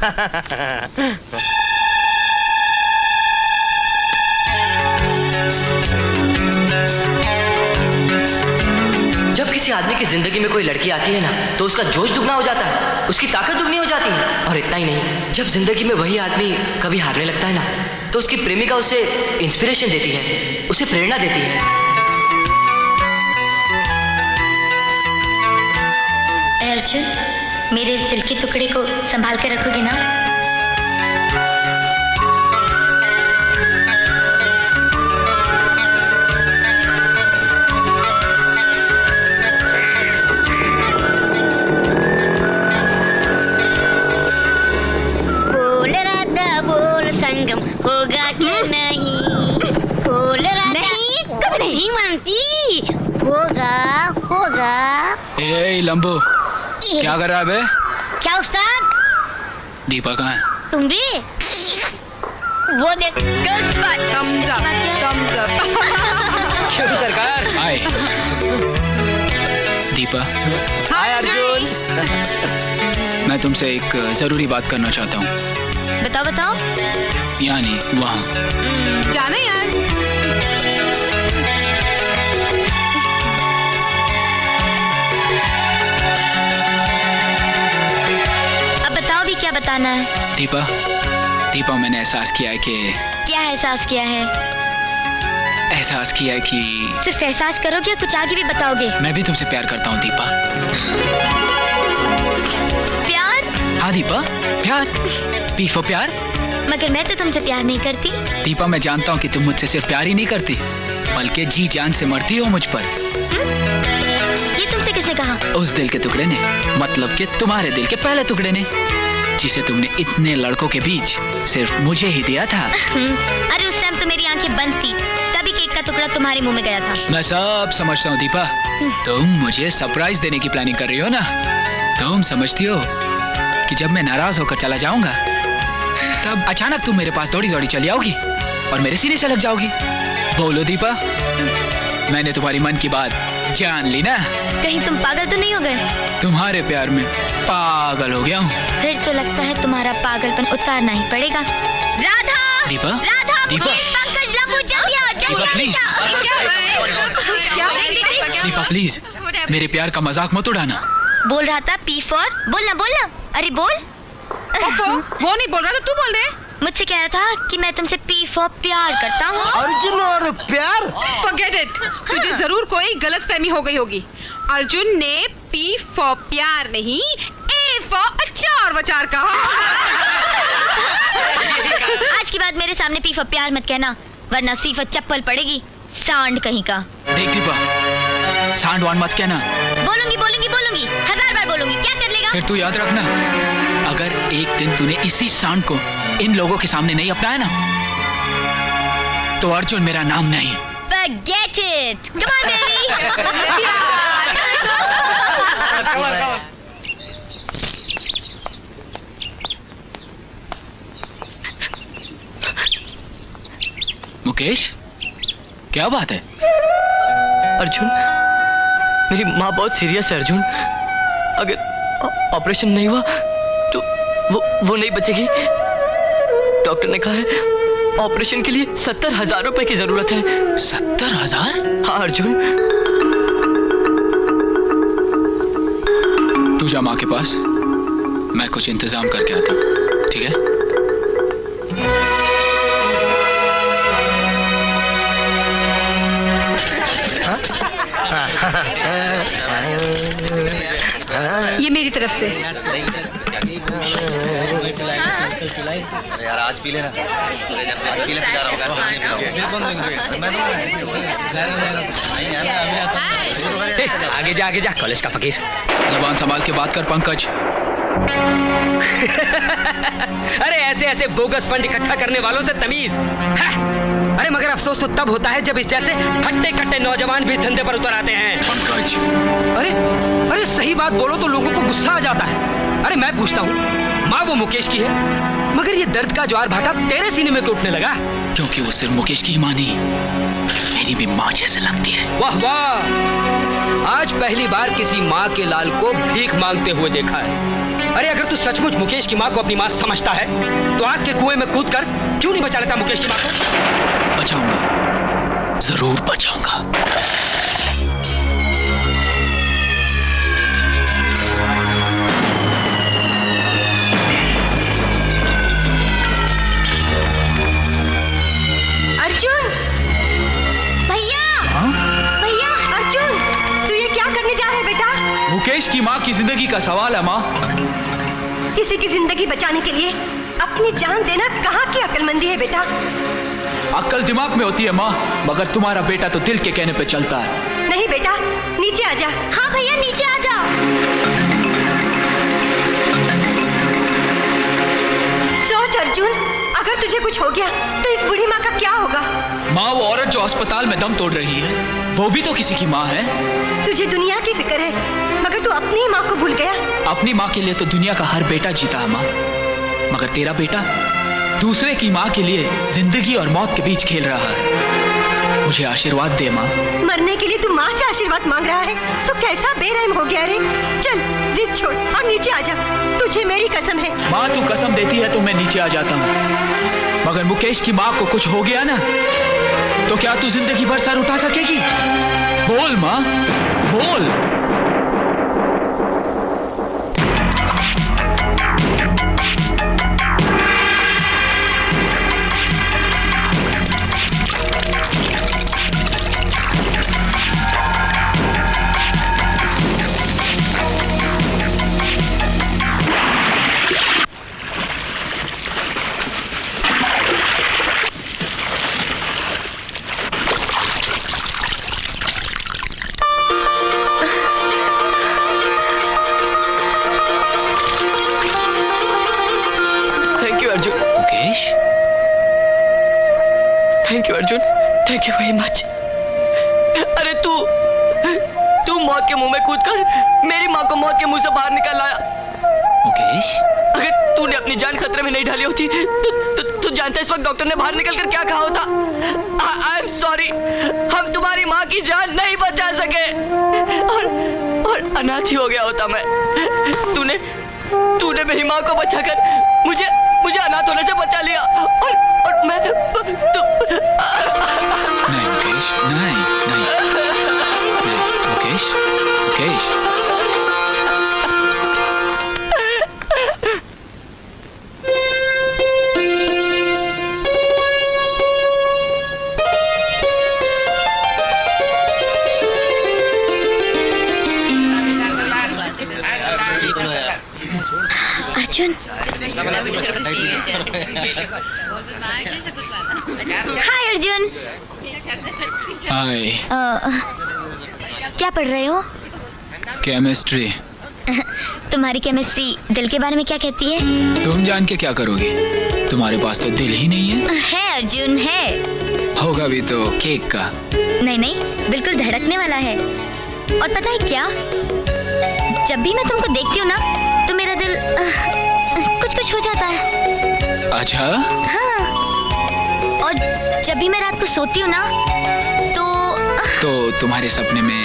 जब किसी आदमी की जिंदगी में कोई लड़की आती है ना, तो उसका जोश दुगना हो जाता है, उसकी ताकत दुगनी हो जाती है। और इतना ही नहीं, जब जिंदगी में वही आदमी कभी हारने लगता है ना, तो उसकी प्रेमिका उसे इंस्पिरेशन देती है, उसे प्रेरणा देती है। अर्जुन, मेरे इस दिल के टुकड़े को संभाल कर रखोगे ना? होगा कि नहीं? बोल रहा नहीं, कब नहीं मानती। होगा होगा। ए लंबू, क्या कर रहा है बे? क्या उस्ताद? दीपा कहाँ है? तुम भी वो देख। क्यों सरकार? हाय दीपा। हाय अर्जुन। मैं तुमसे एक जरूरी बात करना चाहता हूँ। बताओ बताओ। यानी वहाँ जाना यार। अब बताओ भी, क्या बताना है? दीपा मैंने एहसास किया है कि। क्या एहसास किया है? एहसास किया है कि। सिर्फ एहसास करोगे या कुछ आगे भी बताओगे? मैं भी तुमसे प्यार करता हूँ दीपा। प्यार? हाँ दीपा, प्यार। पीफो प्यार। मगर मैं तो तुमसे प्यार नहीं करती। दीपा मैं जानता हूँ कि तुम मुझसे सिर्फ प्यार ही नहीं करती, बल्कि जी जान से मरती हो मुझ पर। ये तुमसे किसने कहा? उस दिल के टुकड़े ने, मतलब कि तुम्हारे दिल के पहले टुकड़े ने, जिसे तुमने इतने लड़कों के बीच सिर्फ मुझे ही दिया था। अरे उस टाइम तो मेरी आंखें बंद थी, तभी केक का टुकड़ा तुम्हारे मुंह में गया था। मैं सब समझता हूँ दीपा, तुम मुझे सरप्राइज देने की प्लानिंग कर रही हो ना। तुम समझती हो कि जब मैं नाराज होकर चला जाऊंगा, तब अचानक तुम मेरे पास दौड़ी दौड़ी चली आओगी और मेरे सीने से लग जाओगी। बोलो दीपा, मैंने तुम्हारी मन की बात जान ली ना? कहीं तुम पागल तो नहीं हो गए? तुम्हारे प्यार में पागल हो गया हूँ। फिर तो लगता है तुम्हारा पागलपन उतारना ही पड़ेगा। राधा! दीपा! राधा! दीपा! पंकज, लंबू, जल्दी आओ, दीपा प्लीज, दीपा प्लीज, मेरे प्यार का मजाक मत उड़ाना। बोल रहा था पी फॉर, बोलना बोलना। अरे बोल। वो नहीं बोल रहा तो तू बोल दे। मुझसे कह रहा था कि मैं तुमसे पी फॉर प्यार करता हूँ। अर्जुन और प्यार? Forget it. तुझे जरूर कोई गलतफहमी हो गई होगी। अर्जुन ने पी फॉर प्यार नहीं, ए फॉर अचार वचार कहा। आज के बाद मेरे सामने पी फॉर प्यार मत कहना, वरना सीफत चप्पल पड़ेगी। सांड कहीं का। देख दीपा, सांड वांड मत कहना। बोलूंगी बोलूंगी बोलूंगी, 1000 बार बोलूंगी। क्या कर लेगा? फिर तू याद रखना, अगर एक दिन तूने इसी सांड को इन लोगों के सामने नहीं अपनाया ना, तो अर्जुन मेरा नाम नहीं। Forget it. Come on, baby. Mukesh, क्या बात है? अर्जुन, मेरी माँ बहुत सीरियस है अर्जुन। अगर ऑपरेशन नहीं हुआ तो वो नहीं बचेगी। डॉक्टर ने कहा है ऑपरेशन के लिए 70,000 रुपए की जरूरत है। 70,000? हाँ अर्जुन। तू जा माँ के पास, मैं कुछ इंतजाम करके आता हूँ, ठीक है? ये मेरी तरफ से। अरे यार आज पी लेना, आज पी ले, पिला रहा हूँ। आगे जा कॉलेज का फकीर। जुबान संभाल के बात कर पंकज। अरे ऐसे बोगस फंड इकट्ठा करने वालों से तमीज है। अरे मगर अफसोस तो तब होता है जब इस जैसे हट्टे कट्टे नौजवान भी इस धंधे पर उतर आते हैं। पंकज, अरे सही बात बोलो तो लोगों को गुस्सा आ जाता है। अरे मैं पूछता हूँ, माँ वो मुकेश की है, मगर ये दर्द का ज्वार भाटा तेरे सीने में क्यों उठने लगा? क्योंकि वो सिर्फ मुकेश की माँ नहीं, मेरी भी माँ जैसे लगती है। वाह वाह, आज पहली बार किसी माँ के लाल को भीख मांगते हुए देखा है। अरे अगर तू सचमुच मुकेश की माँ को अपनी माँ समझता है तो आग के कुएं में कूद कर क्यों नहीं बचा लेता मुकेश की माँ को? बचाऊंगा, जरूर बचाऊंगा। अर्जुन! भैया हाँ? भैया! अर्जुन! तू ये क्या करने जा रहा है बेटा? मुकेश की माँ की जिंदगी का सवाल है माँ। किसी की जिंदगी बचाने के लिए अपनी जान देना कहाँ की अक्लमंदी है बेटा? अक्ल दिमाग में होती है माँ, मगर तुम्हारा बेटा तो दिल के कहने पे चलता है। नहीं बेटा, नीचे आ जा। हाँ भैया नीचे आ जा। सोच अर्जुन, अगर तुझे कुछ हो गया तो इस बूढ़ी माँ का क्या होगा? माँ, वो औरत जो अस्पताल में दम तोड़ रही है वो भी तो किसी की माँ है। तुझे दुनिया की फिक्र है मगर तू अपनी ही माँ को भूल गया। अपनी माँ के लिए तो दुनिया का हर बेटा जीता है माँ, मगर तेरा बेटा दूसरे की माँ के लिए जिंदगी और मौत के बीच खेल रहा है। मुझे आशीर्वाद दे माँ। मरने के लिए तू माँ से आशीर्वाद मांग रहा है तो कैसा बेरहम हो गया रे। चल जिद छोड़ और नीचे आ जा, तुझे मेरी कसम है। माँ तू कसम देती है तो मैं नीचे आ जाता हूँ, मगर मुकेश की माँ को कुछ हो गया ना तो क्या तू जिंदगी भर सर उठा सकेगी? बोल माँ, बोल। Thank you Arjun, thank you very much. अरे तू मौत के मुंह में कूदकर मेरी माँ को मौत के मुंह से बाहर निकाल लाया। मुकेश, अगर तूने अपनी जान खतरे में नहीं डाली होती तो जानता इस वक्त डॉक्टर ने बाहर निकलकर क्या कहा होता। आई एम सॉरी, हम तुम्हारी माँ की जान नहीं बचा सके और अनाथ ही हो गया होता मैं। तूने मेरी माँ को बचाकर मुझे अनाथ होने से बचा लिया और मैं नहीं मुकेश, नहीं मुकेश, मुकेश। अर्जुन, हाय अर्जुन। हाय। क्या पढ़ रहे हो? केमिस्ट्री। तुम्हारी केमिस्ट्री दिल के बारे में क्या कहती है? तुम जान के क्या करोगी? तुम्हारे पास तो दिल ही नहीं है। है अर्जुन, है। होगा भी तो केक का। नहीं, बिल्कुल धड़कने वाला है। और पता है क्या, जब भी मैं तुमको देखती हूँ ना तो मेरा दिल कुछ हो जाता है। अच्छा? हाँ। और जब भी मैं रात को सोती हूँ ना तो तुम्हारे सपने में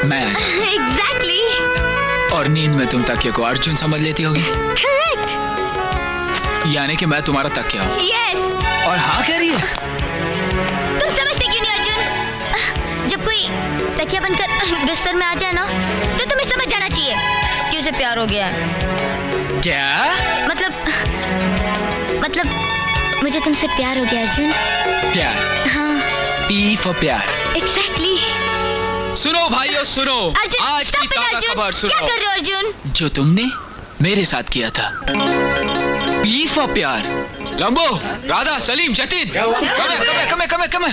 मैं एग्जैक्टली। और नींद में तुम तकिया को अर्जुन समझ लेती होगी। करेक्ट। यानी कि मैं तुम्हारा तकिया हूँ। यस। और हाँ कह रही है। तुम समझते क्यों नहीं अर्जुन? जब कोई तकिया बनकर बिस्तर में आ जाए ना तो तुम्हें समझ जाना चाहिए कि उसे प्यार हो गया है। क्या? मतलब मुझे तुमसे प्यार हो गया अर्जुन। प्यार? हाँ। पी फॉर प्यार। एग्जैक्टली। सुनो भाइयों सुनो, अर्जुन, आज की ताज़ा खबर सुनो। क्या कर रहे हो अर्जुन? जो तुमने मेरे साथ किया था। पी फॉर प्यार। लंबो, राधा, सलीम, जतिन, कमे।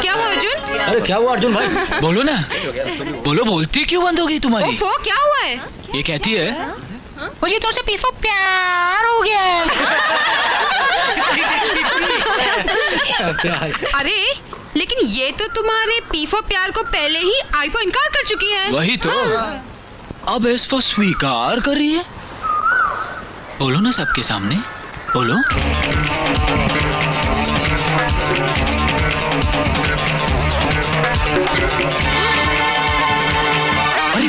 क्या हुआ अर्जुन? अरे क्या हुआ अर्जुन भाई? बोलो ना, बोलो। बोलती क्यों बंद हो गई तुम्हारी? ओफो, क्या हुआ है? ये कहती है मुझे तुमसे पी फॉर प्यार हो गया। अरे लेकिन ये तो तुम्हारे पी फॉर प्यार को पहले ही आई को इनकार कर चुकी है। वही तो। अब एस फॉर स्वीकार कर रही है। बोलो ना सबके सामने, बोलो। हाय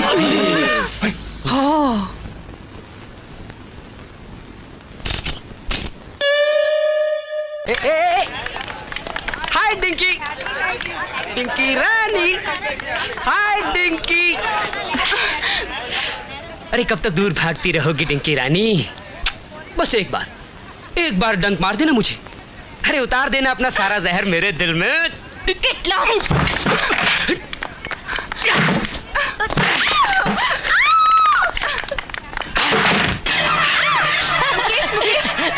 डिंकी, डिंकी रानी, हाय डिंकी। अरे कब तक दूर भागती रहोगी डिंकी रानी? बस एक बार डंक मार देना मुझे। अरे उतार देना अपना सारा जहर मेरे दिल में।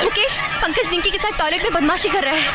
मुकेश, पंकज डिंकी के साथ टॉयलेट में बदमाशी कर रहा है।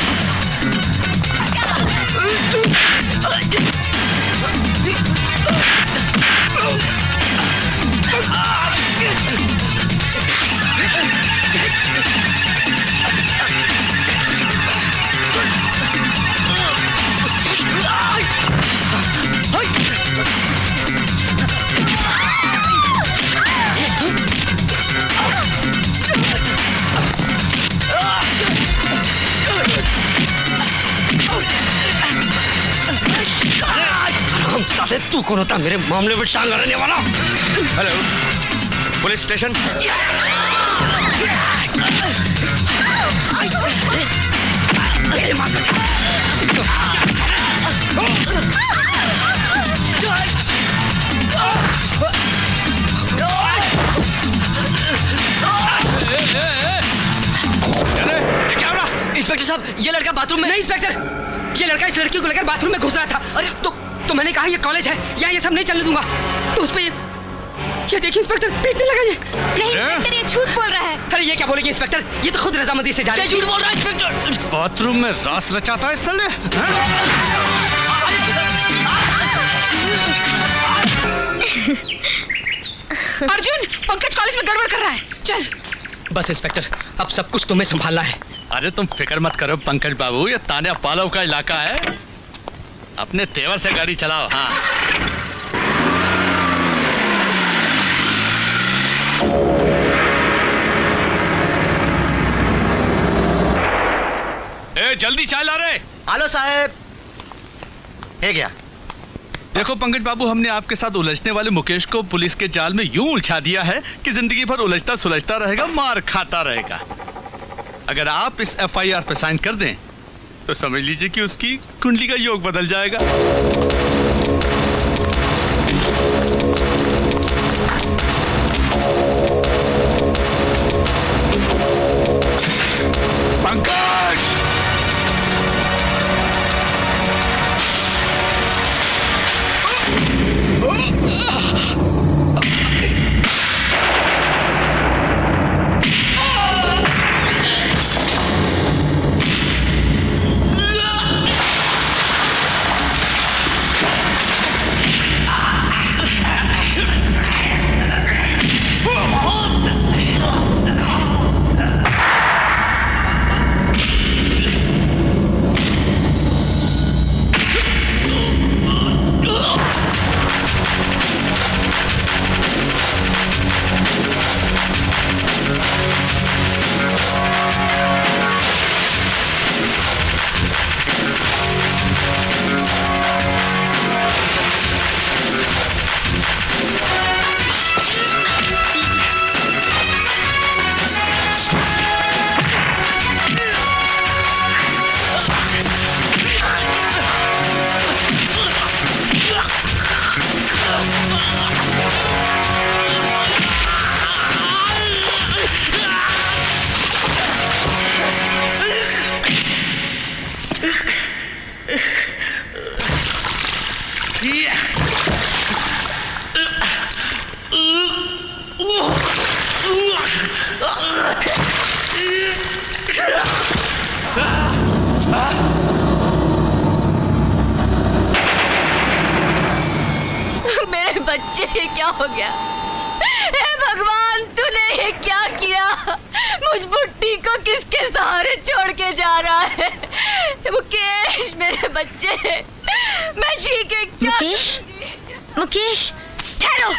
तू कौन होता मेरे मामले में टांग अड़ने वाला? Hello, police station. क्या हो रहा? इंस्पेक्टर साहब, ये लड़का बाथरूम में। नहीं इंस्पेक्टर, ये लड़का इस लड़की को लेकर बाथरूम में घुस रहा था। अरे तो मैंने कहा ये कॉलेज है, यहाँ ये सब नहीं चलने दूंगा। तो उस पे ये देखिए इंस्पेक्टर, पीटने लगा ये। नहीं इंस्पेक्टर, ये झूठ बोल रहा है। अरे ये क्या बोलेगी इंस्पेक्टर? ये तो खुद रजामंदी से जा रहा है। झूठ बोल रहा है इंस्पेक्टर। बाथरूम में रास रचाता है इस साले। अर्जुन, पंकज कॉलेज में गड़बड़ कर रहा है। चल। बस इंस्पेक्टर, अब सब कुछ तुम्हें संभालना है। अरे तुम फिक्र मत करो पंकज बाबू, ये तान्या पालव का इलाका है। अपने तेवर से गाड़ी चलाओ। हाँ, ए जल्दी चाय ला रहे। आलो साहब। है क्या? देखो पंकज बाबू, हमने आपके साथ उलझने वाले मुकेश को पुलिस के जाल में यूं उलझा दिया है कि जिंदगी भर उलझता सुलझता रहेगा, मार खाता रहेगा। अगर आप इस FIR पे साइन कर दें तो समझ लीजिए कि उसकी कुंडली का योग बदल जाएगा। पंकज! मेरे बच्चे, क्या हो गया? हे भगवान, तूने ये क्या किया? मुझ बुट्टी को किसके सहारे छोड़ के जा रहा है? मुकेश, मेरे बच्चे, मैं जी के क्या? मुकेश, मुकेश, ठहरो।